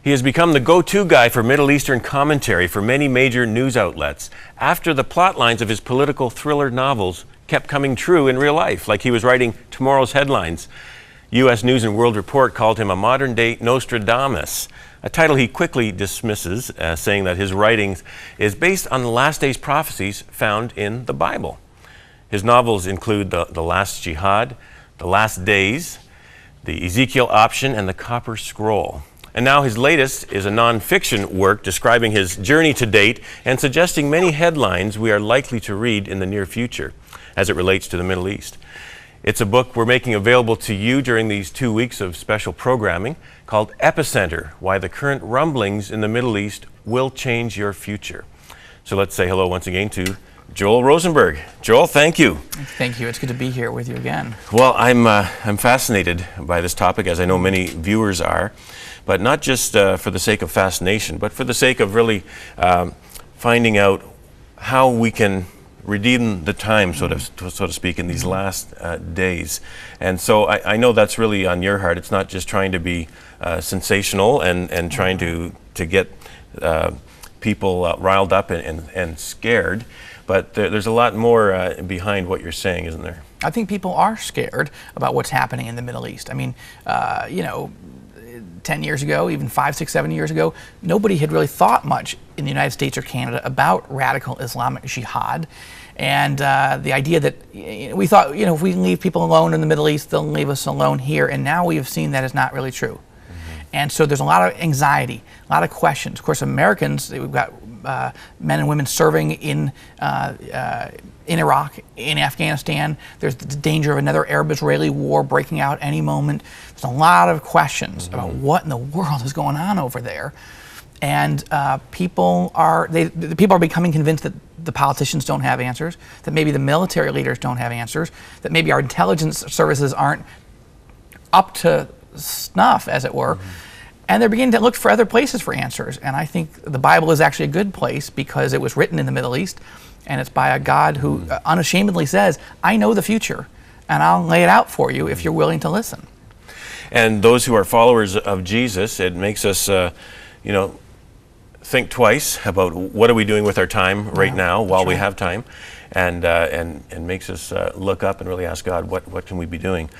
He has become the go-to guy for Middle Eastern commentary for many major news outlets after the plot lines of his political thriller novels kept coming true in real life, like he was writing tomorrow's headlines. U.S. News and World Report called him a modern-day Nostradamus, a title he quickly dismisses, saying that his writings is based on the last days prophecies found in the Bible. His novels include The Last Jihad, The Last Days, The Ezekiel Option, and The Copper Scroll. And now his latest is a non-fiction work describing his journey to date and suggesting many headlines we are likely to read in the near future as it relates to the Middle East. It's a book we're making available to you during these 2 weeks of special programming called Epicenter, Why the Current Rumblings in the Middle East Will Change Your Future. So let's say hello once again to Joel Rosenberg. Joel, thank you. Thank you. It's good to be here with you again. Well, I'm fascinated by this topic, as I know many viewers are, but not just for the sake of fascination, but for the sake of really finding out how we can redeem the time, so to speak, in these last days. And so I know that's really on your heart. It's not just trying to be sensational and trying to get people riled up and scared, but there's a lot more behind what you're saying, isn't there? I think people are scared about what's happening in the Middle East. I mean, 10 years ago, even 5, 6, 7 years ago, nobody had really thought much in the United States or Canada about radical Islamic jihad. And the idea that we thought, if we leave people alone in the Middle East, they'll leave us alone here. And now we have seen that is not really true. And so there's a lot of anxiety, a lot of questions. Of course, Americans, we've got men and women serving in Iraq, in Afghanistan. There's the danger of another Arab-Israeli war breaking out any moment. There's a lot of questions about what in the world is going on over there. And people are becoming convinced that the politicians don't have answers, that maybe the military leaders don't have answers, that maybe our intelligence services aren't up to snuff, as it were. And they're beginning to look for other places for answers. And I think the Bible is actually a good place because it was written in the Middle East, and it's by a God who unashamedly says, I know the future, and I'll lay it out for you if you're willing to listen. And those who are followers of Jesus, it makes us, think twice about what are we doing with our time right now while we have time, and makes us look up and really ask God, what can we be doing?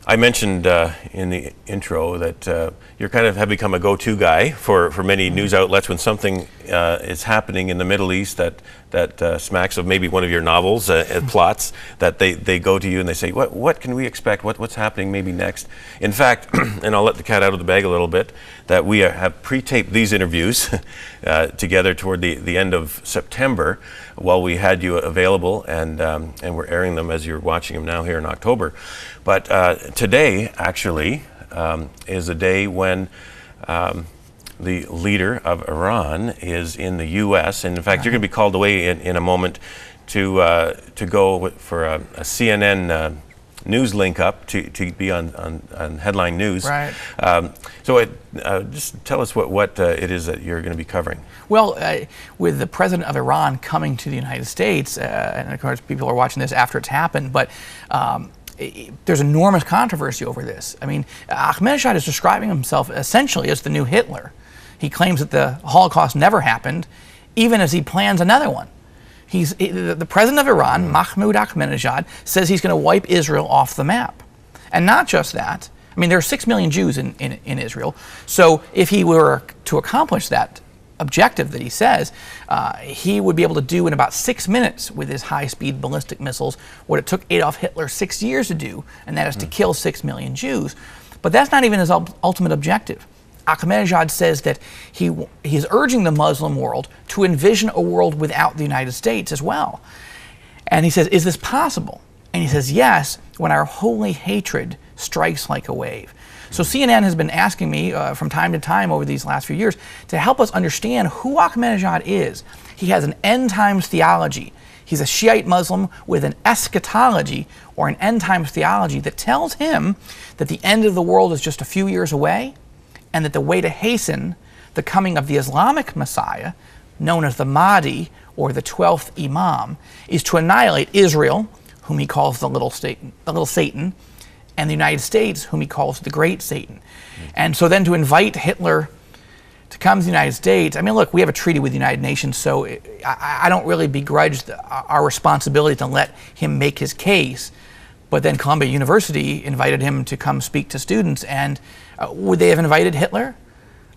I mentioned in the intro that you kind of have become a go-to guy for many news outlets when something is happening in the Middle East that smacks of maybe one of your novels, plots, that they go to you and they say, what can we expect? What's happening maybe next? In fact, and I'll let the cat out of the bag a little bit, that we have pre-taped these interviews together toward the end of September while we had you available, and we're airing them as you're watching them now here in October. But today, actually, is a day when the leader of Iran is in the U.S. And in fact, you're going to be called away in a moment to go for a CNN news link up to be on headline news. Right. So just tell us what it is that you're going to be covering. Well, with the president of Iran coming to the United States, and of course people are watching this after it's happened, but there's enormous controversy over this. I mean, Ahmadinejad is describing himself essentially as the new Hitler. He claims that the Holocaust never happened, even as he plans another one. The president of Iran, Mahmoud Ahmadinejad, says he's going to wipe Israel off the map. And not just that. I mean, there are 6 million Jews in Israel. So if he were to accomplish that objective that he says, he would be able to do in about 6 minutes with his high-speed ballistic missiles what it took Adolf Hitler 6 years to do, and that is to kill 6 million Jews. But that's not even his ultimate objective. Ahmadinejad says that he is urging the Muslim world to envision a world without the United States as well. And he says, is this possible? And he says, yes, when our holy hatred strikes like a wave. So CNN has been asking me from time to time over these last few years to help us understand who Ahmadinejad is. He has an end times theology. He's a Shiite Muslim with an eschatology, or an end times theology, that tells him that the end of the world is just a few years away, and that the way to hasten the coming of the Islamic Messiah, known as the Mahdi, or the 12th Imam, is to annihilate Israel, whom he calls the little Satan, and the United States, whom he calls the Great Satan. And so then to invite Hitler to come to the United States, I mean, look, we have a treaty with the United Nations, so I don't really begrudge our responsibility to let him make his case. But then Columbia University invited him to come speak to students, and would they have invited Hitler?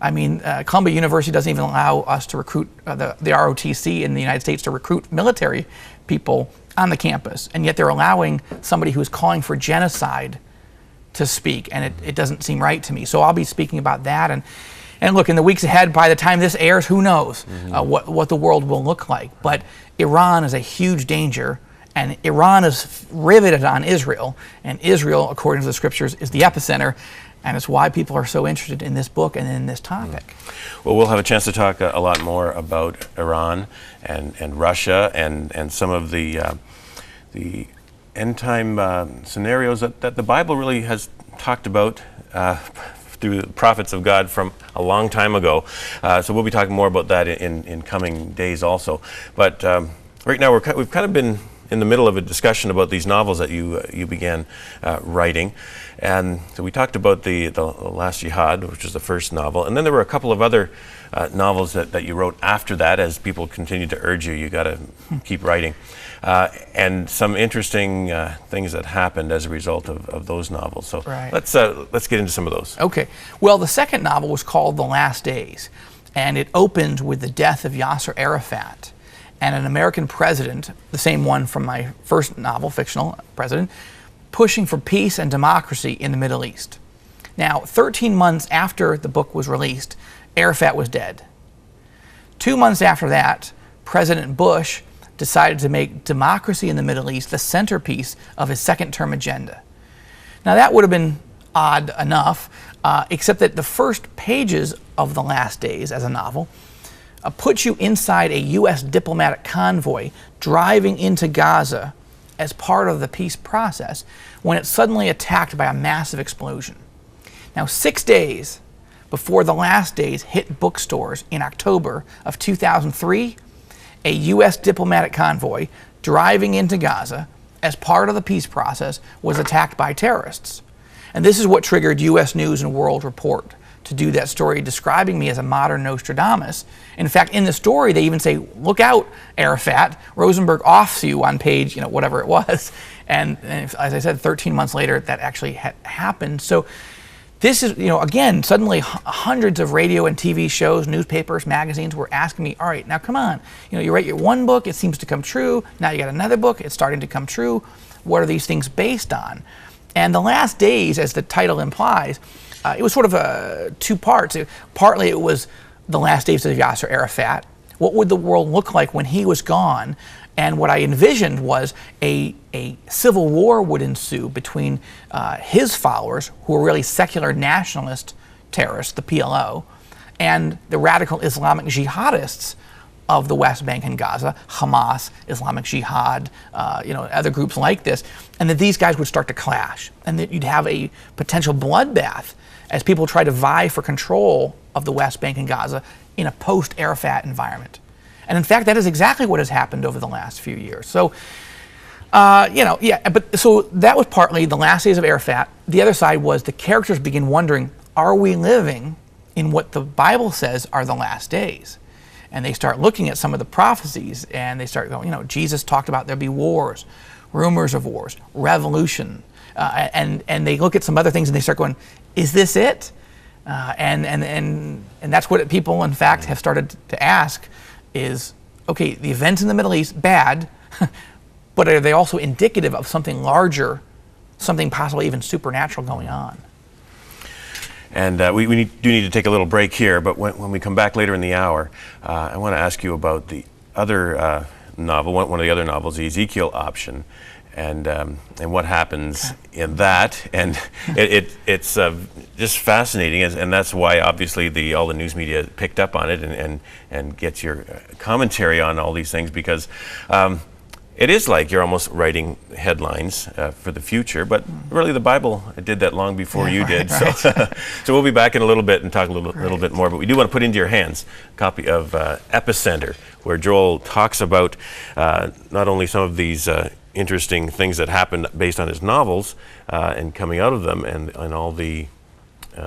I mean, Columbia University doesn't even allow us to recruit, the ROTC in the United States to recruit military people on the campus, and yet they're allowing somebody who's calling for genocide to speak, and it doesn't seem right to me. So I'll be speaking about that, and look, in the weeks ahead, by the time this airs, who knows what the world will look like. But Iran is a huge danger, and Iran is riveted on Israel, and Israel, according to the scriptures, is the epicenter, and it's why people are so interested in this book and in this topic. Well, we'll have a chance to talk a lot more about Iran and Russia and some of the end-time scenarios that the Bible really has talked about through the prophets of God from a long time ago. So we'll be talking more about that in coming days also. But right now we've kind of been in the middle of a discussion about these novels that you began writing. And so we talked about the Last Jihad, which was the first novel, and then there were a couple of other novels that you wrote after that as people continued to urge you got to keep writing. And some interesting things that happened as a result of those novels. So let's get into some of those. Okay. Well, the second novel was called The Last Days, and it opened with the death of Yasser Arafat, and an American president, the same one from my first novel, fictional president, pushing for peace and democracy in the Middle East. Now, 13 months after the book was released, Arafat was dead. 2 months after that, President Bush decided to make democracy in the Middle East the centerpiece of his second-term agenda. Now, that would have been odd enough, except that the first pages of The Last Days as a novel puts you inside a U.S. diplomatic convoy driving into Gaza as part of the peace process when it's suddenly attacked by a massive explosion. Now, 6 days before The Last Days hit bookstores in October of 2003, a U.S. diplomatic convoy driving into Gaza as part of the peace process was attacked by terrorists. And this is what triggered U.S. News and World Report to do that story describing me as a modern Nostradamus. In fact, in the story, they even say, look out, Arafat, Rosenberg offs you on page, whatever it was. And as I said, 13 months later, that actually happened. So this is, again, suddenly hundreds of radio and TV shows, newspapers, magazines were asking me, all right, now come on. You write your one book, it seems to come true. Now you got another book, it's starting to come true. What are these things based on? And The Last Days, as the title implies, it was sort of two parts. Partly it was the last days of Yasser Arafat. What would the world look like when he was gone? And what I envisioned was a civil war would ensue between his followers, who were really secular nationalist terrorists, the PLO, and the radical Islamic jihadists of the West Bank and Gaza, Hamas, Islamic Jihad, other groups like this, and that these guys would start to clash, and that you'd have a potential bloodbath as people try to vie for control of the West Bank and Gaza in a post-Arafat environment. And in fact, that is exactly what has happened over the last few years. So, so that was partly The Last Days of Arafat. The other side was the characters begin wondering, are we living in what the Bible says are the last days? And they start looking at some of the prophecies, and they start going, Jesus talked about there'll be wars, rumors of wars, revolution, and they look at some other things and they start going, is this it? And that's what people, in fact, have started to ask is, okay, the events in the Middle East, bad, but are they also indicative of something larger, something possibly even supernatural going on? And we do need to take a little break here, but when we come back later in the hour, I want to ask you about the other novel, one of the other novels, the Ezekiel Option, and what happens in that. And it's just fascinating, and that's why obviously all the news media picked up on it and gets your commentary on all these things, because it is like you're almost writing headlines for the future, but really the Bible did that long before you did. Right. So we'll be back in a little bit and talk a little bit more, but we do want to put into your hands a copy of Epicenter, where Joel talks about not only some of these interesting things that happened based on his novels and coming out of them, and all the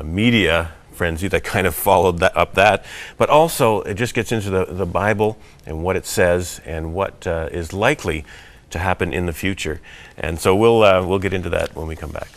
media frenzy that kind of followed that. But also, it just gets into the Bible and what it says and what is likely to happen in the future. And so we'll get into that when we come back.